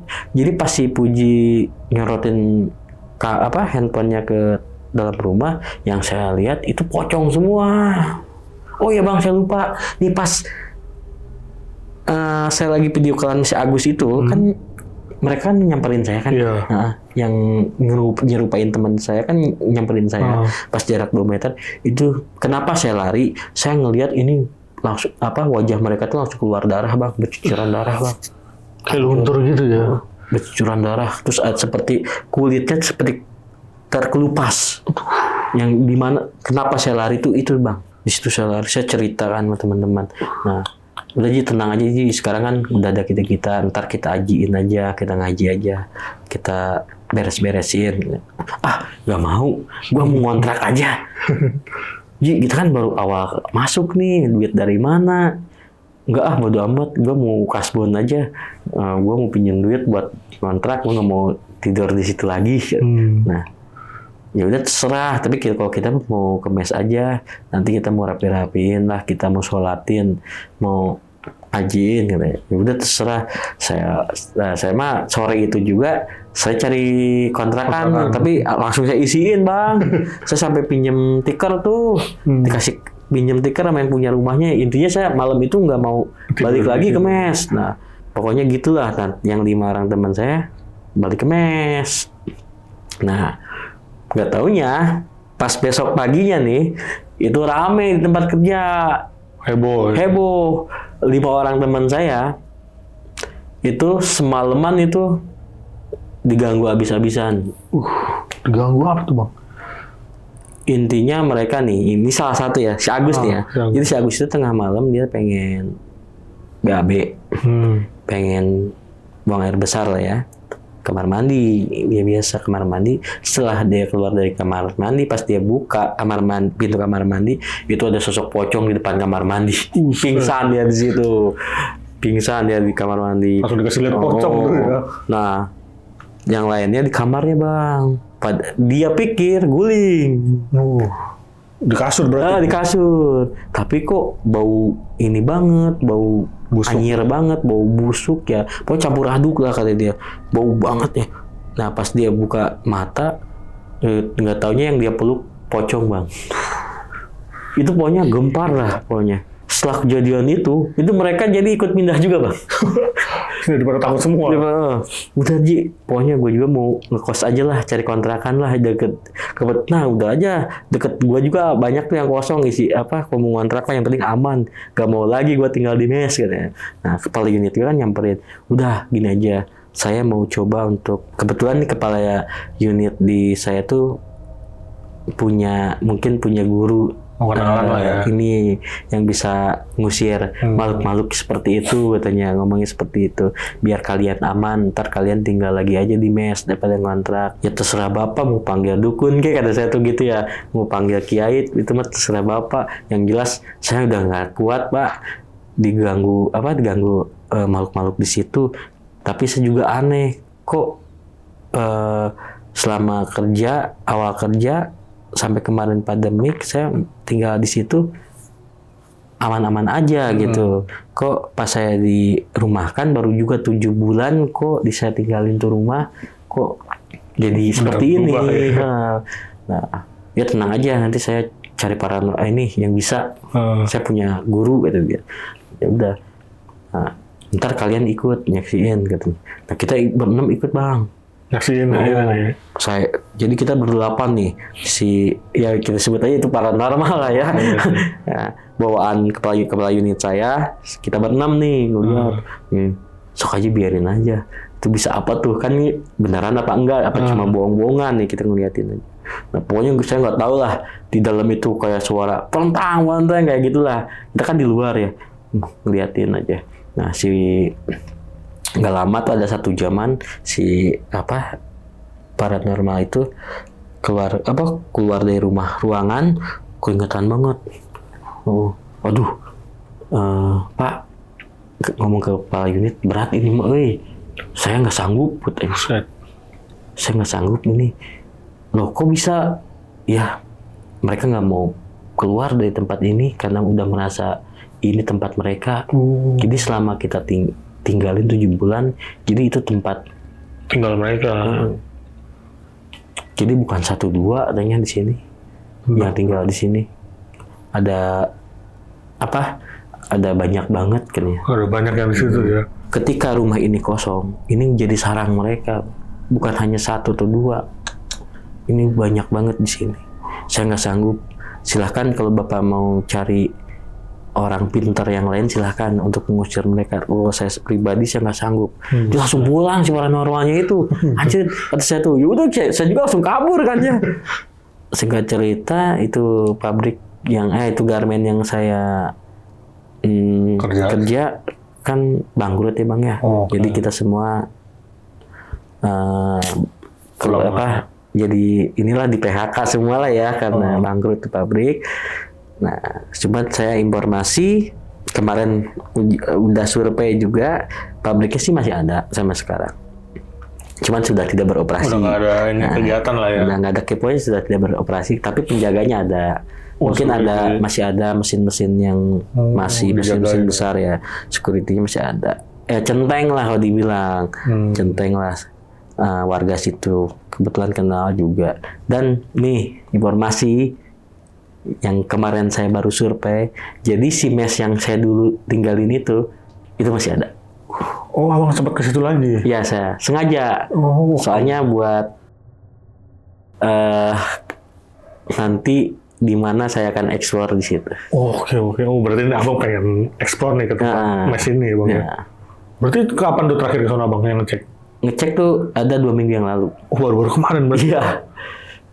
pas si Puji nyorotin handphonenya ke dalam rumah, yang saya lihat itu pocong semua. Oh ya Bang, saya lupa. Nih pas saya lagi video callan si Agus itu kan mereka kan nyamperin saya kan, yang nyerupain teman saya kan nyamperin saya pas jarak 2 meter itu. Kenapa saya lari? Saya ngelihat ini langsung wajah mereka tuh langsung keluar darah Bang, bercucuran darah Bang. Kayak luntur gitu ya. Bercucuran darah, terus seperti kulitnya seperti terkelupas. Yang dimana? Kenapa saya lari itu Bang? Di situ saya lari, saya ceritakan sama teman-teman. Nah, udah Ji, tenang aja Ji, sekarang kan udah ada kita, ntar kita ajiin aja, kita ngaji aja, kita beres-beresin. Gak mau, gua mau ngontrak aja. Ji, kita kan baru awal masuk nih, duit dari mana? Enggak bodo amat, gua mau kasbon aja, gua mau pinjam duit buat ngontrak, gua nggak mau tidur di situ lagi. Nah, ya udah terserah, tapi kalau kita mau ke mes aja, nanti kita mau rapi-rapiin lah, kita mau sholatin, mau ajiin gitu ya. Ya udah terserah. Saya mah sore itu juga saya cari kontrakan, tapi langsung saya isiin Bang. Saya sampai pinjem tikar tuh, dikasih pinjem tikar sama yang punya rumahnya. Intinya saya malam itu nggak mau balik lagi ke mes. Nah pokoknya gitulah. Yang 5 orang teman saya balik ke mes. Nah, nggak taunya pas besok paginya nih itu rame di tempat kerja. Heboh. 5 orang teman saya itu semalaman itu diganggu habis-habisan. Diganggu apa tuh bang? Intinya mereka nih, ini salah satu ya, si Agus nih ya. Jadi si Agus itu tengah malam dia pengen BAB, pengen buang air besar lah ya. Kamar mandi, dia biasa kamar mandi. Setelah dia keluar dari kamar mandi, pas dia buka pintu kamar mandi, itu ada sosok pocong di depan kamar mandi. Pingsan dia di situ. Pingsan dia di kamar mandi. Langsung dikasih lihat pocong tuh ya. Nah, yang lainnya di kamarnya bang. Dia pikir guling. Di kasur berarti? Di kasur. Tapi kok bau ini banget, bau busuk. Anyir banget, bau busuk ya. Pokoknya campur aduk lah kata dia. Bau banget ya. Nah pas dia buka mata, nggak taunya yang dia peluk pocong bang. Itu pokoknya gempar lah pokoknya. Setelah kejadian itu mereka jadi ikut pindah juga bang. Udah takut semua. Udah Ji, pokoknya gue juga mau ngekos aja lah, cari kontrakan lah deket. Nah udah aja, deket gue juga banyak tuh yang kosong isi apa, kalau mau kontrak yang penting aman. Gak mau lagi gue tinggal di mes katanya. Nah kepala unit gue kan nyamperin, udah gini aja, saya mau coba untuk, kebetulan nih kepala unit di saya tuh mungkin punya guru. Ini yang bisa ngusir makhluk-makhluk seperti itu katanya, ngomongnya seperti itu biar kalian aman, ntar kalian tinggal lagi aja di mes daripada ngontrak. Ya terserah bapak mau panggil dukun kayak kata saya tuh gitu ya, mau panggil kiai itu mah terserah bapak, yang jelas saya udah nggak kuat pak diganggu makhluk-makhluk di situ. Tapi saya juga aneh kok selama awal kerja sampai kemarin pandemik saya tinggal di situ aman-aman aja gitu. Kok pas saya dirumahkan baru juga 7 bulan kok saya tinggalin tuh rumah kok jadi seperti ini. Ya. Nah, ya tenang aja, nanti saya cari paranormal ini yang bisa. Saya punya guru gitu dia. Ya udah. Nah, ntar kalian ikut nyaksiin gitu. Nah, kita berenam ikut bang. Nyaksiin jadi kita berdelapan nih, ya kita sebut aja itu paranormal lah ya. Ya bawaan kepala unit saya, kita berenam nih ngeliat. Sok aja biarin aja, itu bisa apa tuh, kan ini beneran apa enggak, apa cuma bohong-bohongan nih, kita ngeliatin aja. Nah pokoknya saya nggak tahu lah di dalam itu kayak suara pelentang kayak gitulah. Kita kan di luar ya, ngeliatin aja. Nah nggak lama tuh ada satu zaman paranormal itu keluar dari ruangan, keingetan banget. Pak ngomong ke kepala unit, berat ini mah, saya nggak sanggup, saya nggak sanggup ini. Loh kok bisa? Ya mereka nggak mau keluar dari tempat ini karena udah merasa ini tempat mereka. Jadi selama kita tinggalin 7 bulan, jadi itu tempat tinggal mereka. Jadi bukan 1-2 adanya di sini. Yang tinggal di sini ada banyak banget kan ya. Ada banyak yang di situ ya. Ketika rumah ini kosong, ini menjadi sarang mereka. Bukan hanya 1 atau 2. Ini banyak banget di sini. Saya nggak sanggup. Silahkan kalau Bapak mau cari orang pintar yang lain, silahkan untuk mengusir mereka. Saya pribadi saya nggak sanggup. Dia langsung pulang si paranormalnya itu. Anjir, kata saya tuh, yaudah saya juga langsung kabur kan ya. Singkat cerita itu pabrik yang itu garmen yang saya kerja kan bangkrut ya bang ya. Jadi kita semua jadi inilah di PHK semua lah ya karena bangkrut di pabrik. Nah, cuma saya informasi kemarin udah survei juga, pabriknya sih masih ada sampai sekarang. Cuman sudah tidak beroperasi. Udah nggak ada kegiatan lah ya. Udah nggak ada keponya, sudah tidak beroperasi. Tapi penjaganya ada. Mungkin masih ada mesin-mesin yang mesin-mesin besar ya. Security-nya masih ada. Centeng lah kalau dibilang. Centeng lah. Warga situ kebetulan kenal juga. Dan nih informasi yang kemarin saya baru survei, jadi si mes yang saya dulu tinggalin itu masih ada. Oh, abang sempat ke situ lagi? Iya, saya sengaja. Oh, Soalnya buat nanti di mana saya akan explore di situ. oke. Oh, berarti ini abang pengen explore nih ke tempat mes ini ya bang ya? Ya. Berarti kapan tuh terakhir ke sana bang yang ngecek? Ngecek tuh ada 2 minggu yang lalu. Oh, baru-baru kemarin berarti? Iya.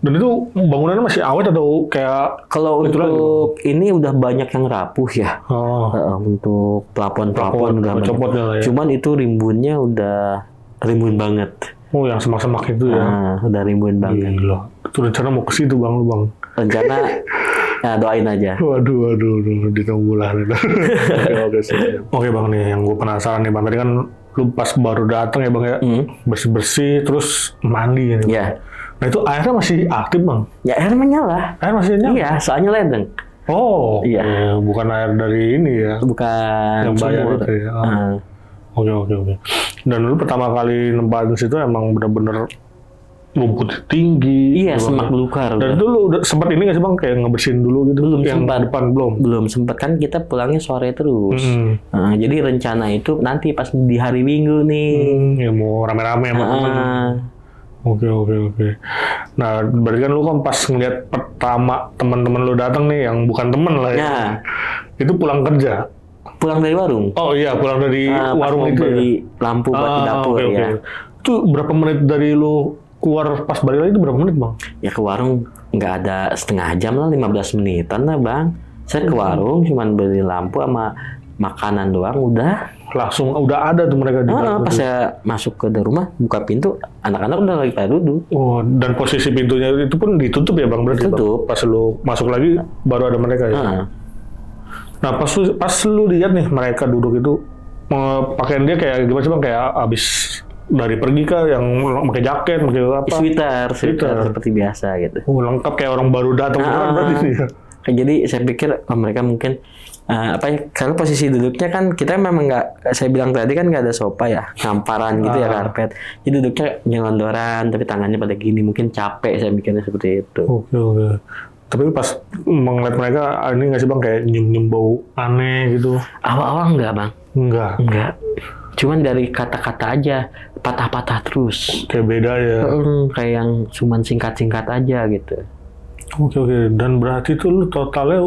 Dan itu bangunannya masih awet atau kayak... Kalau Itu lagi, untuk ini udah banyak yang rapuh ya. Oh, Untuk pelapon-pelapon udah banyak. copotnya lah ya? Cuman itu rimbunnya udah rimbun banget. Oh, yang semak-semak itu ya? Udah rimbun banget. Gila. Itu rencana mau ke situ bang, lu bang? Rencana ya doain aja. Waduh, ditunggu lah. Oke, siap. Oke bang nih, yang gue penasaran nih bang, tadi kan lu pas baru datang ya bang ya, bersih-bersih, terus mandi ya. Ya. Nah itu airnya masih aktif bang? Ya air menyala. Air masih nyala? Iya, soalnya ledeng. Oh, Iya. Bukan air dari ini ya? Bukan Yang bayar sumur. itu ya? Oke. Dan lu pertama kali nempatin situ emang bener-bener rumput tinggi. Iya, gitu, semak Bang. belukar. Dan udah. itu lu udah sempat ini nggak sih bang, kayak ngebersihin dulu gitu? Belum yang sempat. depan belum? Belum sempat kan kita pulangnya sore terus. Jadi rencana itu nanti pas di hari Minggu nih. Ya mau rame-rame sama temen. Oke. Nah, berarti kan lu kan pas ngeliat pertama teman-teman lu datang nih yang bukan temen lah ya. Ya, Itu pulang kerja. pulang dari warung. Oh iya, pulang dari Pas warung mau itu ya. beli lampu buat di dapur Oke. ya. Itu berapa menit dari lu keluar pas balik lagi itu berapa menit, Bang? Ya ke warung nggak ada setengah jam lah, 15 menitan lah bang. Saya ke warung cuman beli lampu sama makanan doang udah. Langsung udah ada tuh mereka di dalam. Pas saya masuk ke rumah buka pintu, anak-anak udah lagi pada duduk. Oh, dan posisi pintunya itu pun ditutup ya, Bang, berarti? Tutup. Bang? Pas lu masuk lagi baru ada mereka ya. Nah, pas lu lihat nih mereka duduk itu, pakaian dia kayak gimana sih, Bang? Kayak abis dari pergi kah, yang pakai jaket, pakai apa? Sweater seperti biasa gitu. Oh, lengkap kayak orang baru datang beneran berarti ya. Jadi saya pikir mereka mungkin karena posisi duduknya kan kita memang nggak, saya bilang tadi kan nggak ada sofa ya, ngamparan gitu ya, karpet. Jadi duduknya nyelondoran tapi tangannya pada gini, mungkin capek, saya mikirnya seperti itu. Oke. Tapi pas melihat mereka ini nggak sih, Bang, kayak nyium bau aneh gitu? Awal-awal enggak bang. Enggak. Cuman dari kata-kata aja patah-patah terus. Kayak beda ya. Kayak yang cuman singkat-singkat aja gitu. Oke. Dan berarti tuh lu totalnya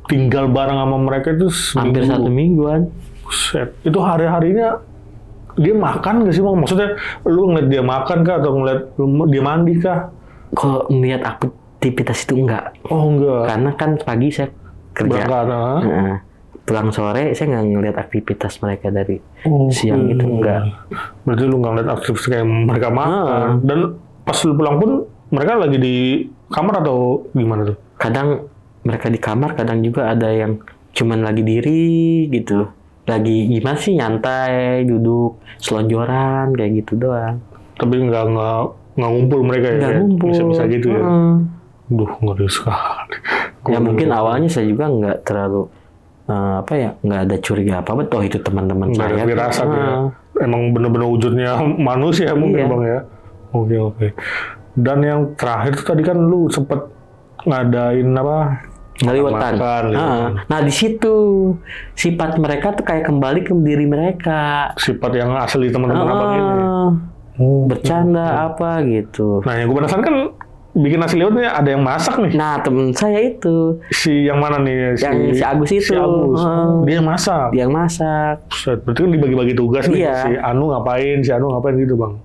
tinggal bareng sama mereka itu Hampir 1 mingguan. Buset. Itu hari-harinya dia makan nggak sih, Bang? Maksudnya lu ngeliat dia makan kah atau ngeliat dia mandi kah? Kalau ngeliat aktivitas itu enggak. Oh, enggak. Karena kan pagi saya kerja. Berangkat, Pulang sore saya nggak ngeliat aktivitas mereka dari siang itu enggak. Berarti lu nggak ngeliat aktivitas kayak mereka makan. Dan pas lu pulang pun mereka lagi di kamar atau gimana tuh? Kadang mereka di kamar, kadang juga ada yang cuman lagi diri gitu. Lagi gimana sih, nyantai, duduk, selonjoran kayak gitu doang. Tapi nggak ngumpul mereka ya? Nggak ngumpul. Bisa gitu ya? Duh, ngeri sekali. Ya mungkin awalnya saya juga nggak terlalu nggak ada curiga apa, betul itu teman-teman Nggak saya. ada firasat ya? Emang bener-bener wujudnya manusia mungkin, Bang ya? Oke. Dan yang terakhir tuh tadi kan lu sempet ngadain apa? Ngeliwatan. Makan. Nah di situ sifat mereka tuh kayak kembali ke diri mereka. Sifat yang asli teman-teman abang ini. Bercanda apa gitu. Nah, yang gue penasaran kan bikin nasi liwetnya ada yang masak nih. Nah temen saya itu. Si yang mana nih? Si Agus itu. Si Agus. Dia yang masak. Dia yang masak. Buset, berarti kan dibagi-bagi tugas nih. Iya. Si Anu ngapain gitu, Bang.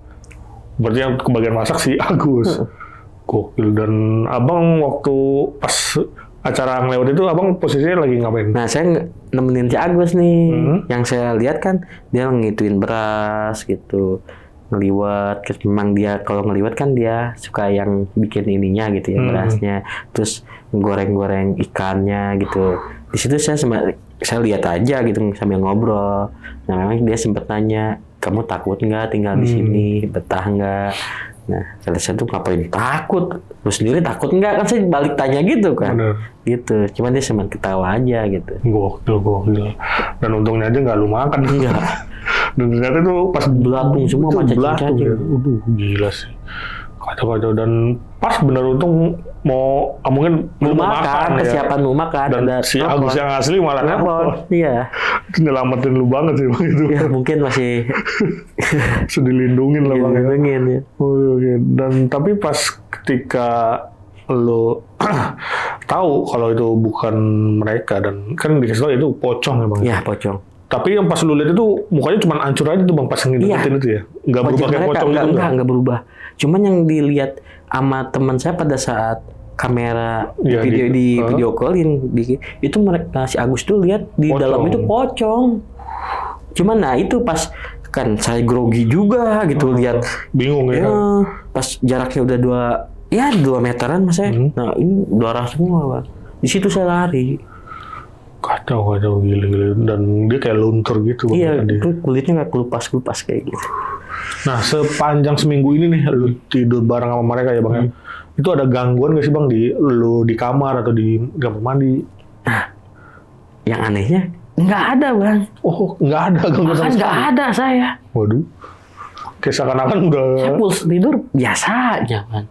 Berarti yang kebagian masak si Agus. Gokil. Dan abang waktu pas acara ngelewat itu, abang posisinya lagi ngapain? Nah saya nemenin si Agus nih. Yang saya lihat kan dia ngituin beras gitu, ngeliwat. Memang dia kalau ngeliwat kan dia suka yang bikin ininya gitu ya, berasnya. Terus goreng-goreng ikannya gitu. Di situ saya lihat aja gitu sambil ngobrol. Nah memang dia sempat nanya, kamu takut nggak tinggal di sini, betah nggak? Nah saya tuh ngapain takut? Lu sendiri takut nggak? Kan saya balik tanya gitu kan. Bener. Gitu. Cuman dia sempat ketawa aja gitu. Gokil. Dan untungnya aja nggak lu makan. Enggak. Dan ternyata tuh pas Belatung semua, itu sama belatung cacing-cacing. ya. Gila sih. Kacau. Dan pas bener untung mungkin Mau mau makan, ya. kesiapan mau makan. Dan ada si telepon. Agus yang asli malah Telepon, nelpon. iya. Itu nyelamatin lu banget sih Bang itu. Ya mungkin masih Sudah dilindungin lah Bang ya. dilindungin ya. Oh, oke. Dan tapi pas ketika lo tahu kalau itu bukan mereka dan kan dikasih tahu itu pocong ya Bang. Ya pocong. Tapi yang pas lu lihat itu mukanya cuma hancur aja tuh Bang pas ngedeketin itu ya. Nggak berubah kayak mereka pocong gitu enggak berubah. Cuman yang dilihat sama teman saya pada saat kamera Iya, di video callin itu mereka si Agus tuh lihat di Pocong. dalam itu pocong. Cuman nah itu pas kan saya grogi juga gitu lihat bingung ya. ya pas jaraknya udah 2 meteran mas saya. Nah ini darah semua Bang. Di situ saya lari. Kacau gila dan dia kayak luntur gitu Bang. Iya, tadi. itu kulitnya nggak kelupas kayak gitu. Nah sepanjang seminggu ini nih lu tidur bareng sama mereka ya Bang ya. Itu ada gangguan gak sih Bang lu di kamar atau di kamar mandi? Nah, yang anehnya nggak ada Bang. Oh nggak ada gangguan sama Bahkan nggak sekali. ada saya. Waduh. Kayak seakan-akan udah Saya puls tidur biasa aja kan.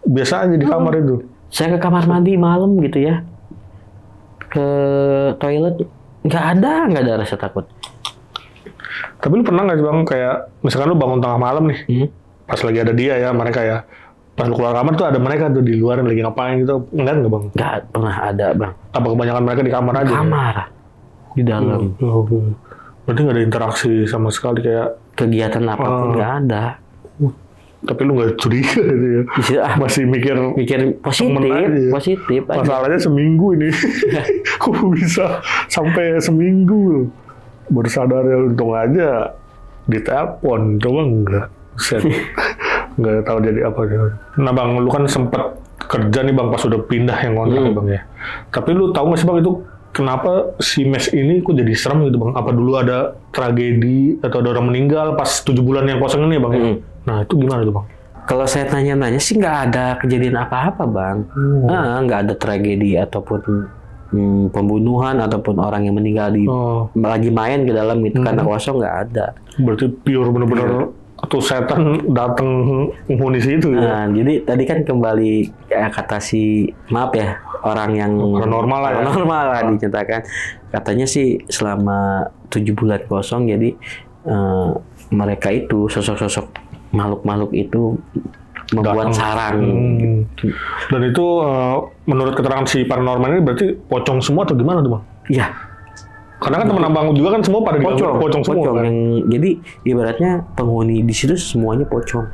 biasa aja di kamar itu. Saya ke kamar mandi malam gitu ya. Ke toilet nggak ada rasa takut. Tapi lu pernah nggak sih Bang kayak misalkan lu bangun tengah malam nih, pas lagi ada dia ya mereka ya, pas lu keluar kamar tuh ada mereka tuh di luar lagi ngapain gitu, ngeliat nggak Bang? Nggak pernah ada Bang. Apa kebanyakan mereka di kamar aja? Kamar di dalam Berarti nggak ada interaksi sama sekali kayak, kegiatan apapun nggak ada. tapi lu nggak curiga gitu ya? Di situ, Masih mikir temen aja. positif aja. masalahnya seminggu ini, kok bisa sampai seminggu loh? Baru sadar ya untung aja ditelepon, coba enggak. Set. Nggak tahu jadi apa dia. Nah Bang, lu kan sempet kerja nih Bang pas udah pindah yang kontrak ya Bang ya. Tapi lu tahu nggak sih Bang itu kenapa si mes ini kok jadi serem gitu Bang? Apa dulu ada tragedi atau ada orang meninggal pas 7 bulan yang kosong ini ya Bang? Nah itu gimana tuh Bang? Kalau saya tanya-tanya sih nggak ada kejadian apa-apa Bang. Nggak ada tragedi ataupun pembunuhan ataupun orang yang meninggal lagi main ke dalam itu karena kosong nggak ada. Berarti pure bener-bener atau setan datang menghuni situ ya? Nah, jadi tadi kan kembali kata si maaf ya orang yang Paranormal lah ya. paranormal lah diceritakan katanya sih selama 7 bulan kosong jadi mereka itu sosok-sosok makhluk-makhluk itu membuat Datang. sarang. Dan itu menurut keterangan si paranormal ini berarti pocong semua atau gimana tuh Bang? Iya, Karena kan teman abang juga kan semua pada pocong semua kan? yang jadi ibaratnya penghuni di situ semuanya pocong.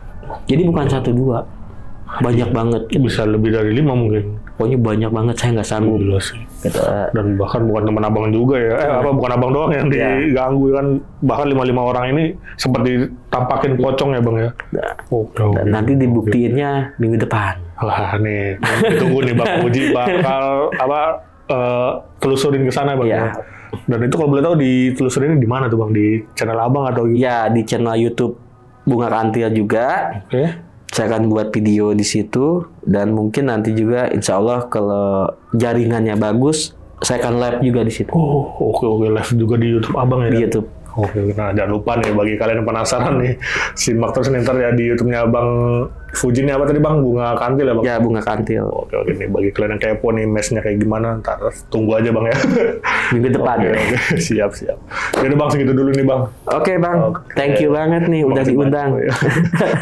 Jadi bukan 1 2. Banyak banget. Bisa lebih dari 5 mungkin. Pokoknya banyak banget saya nggak sanggup. Gila sih. Kata Dan bahkan bukan teman abang juga ya. Bukan abang doang yang diganggu kan. Bahkan 5 orang ini sempat ditampakin pocong ya Bang ya. dan nanti dibuktiinnya minggu depan. Lah nih, tunggu nih Bang Puji bakal telusurin ke sana Bang Iya. ya. Dan itu kalau boleh tahu ditelusurin di mana tuh Bang? Di channel abang atau gimana? Ya di channel YouTube Bunga Kantil juga. Oke. Saya akan buat video di situ dan mungkin nanti juga insya Allah kalau jaringannya bagus saya akan live juga di situ. Oh, oke live juga di YouTube abang ya. Di YouTube. Oke, nah jangan lupa nih bagi kalian yang penasaran nih, simak terus nih ntar ya di YouTube-nya Bang Fuji nih apa tadi Bang? Bunga Kantil ya Bang? Ya Bunga Kantil. Oke nih bagi kalian yang kepo nih mesnya kayak gimana ntar tunggu aja Bang ya. Minggu depan. Oke, siap. Jadi Bang segitu dulu nih Bang. Oke Bang, thank you banget nih udah Makasih diundang. banyak,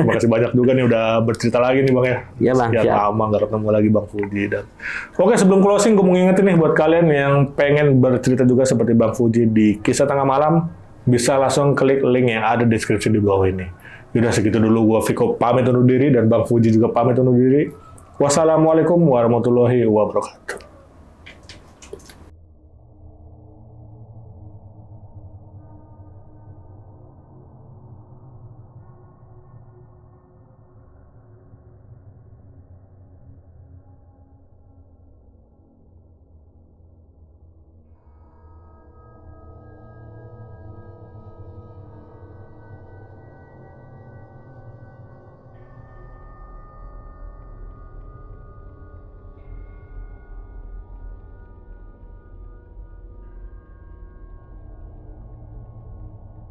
Makasih banyak juga nih udah bercerita lagi nih Bang ya. Iya, Bang, Sekian siap. lama nggak ketemu lagi Bang Fuji dan. Oke sebelum closing gue mau ngingetin nih buat kalian yang pengen bercerita juga seperti Bang Fuji di Kisah Tengah Malam, bisa langsung klik link yang ada di deskripsi di bawah ini. Yaudah segitu dulu, gua Viko pamit undur diri dan Bang Fuji juga pamit undur diri. Wassalamualaikum warahmatullahi wabarakatuh.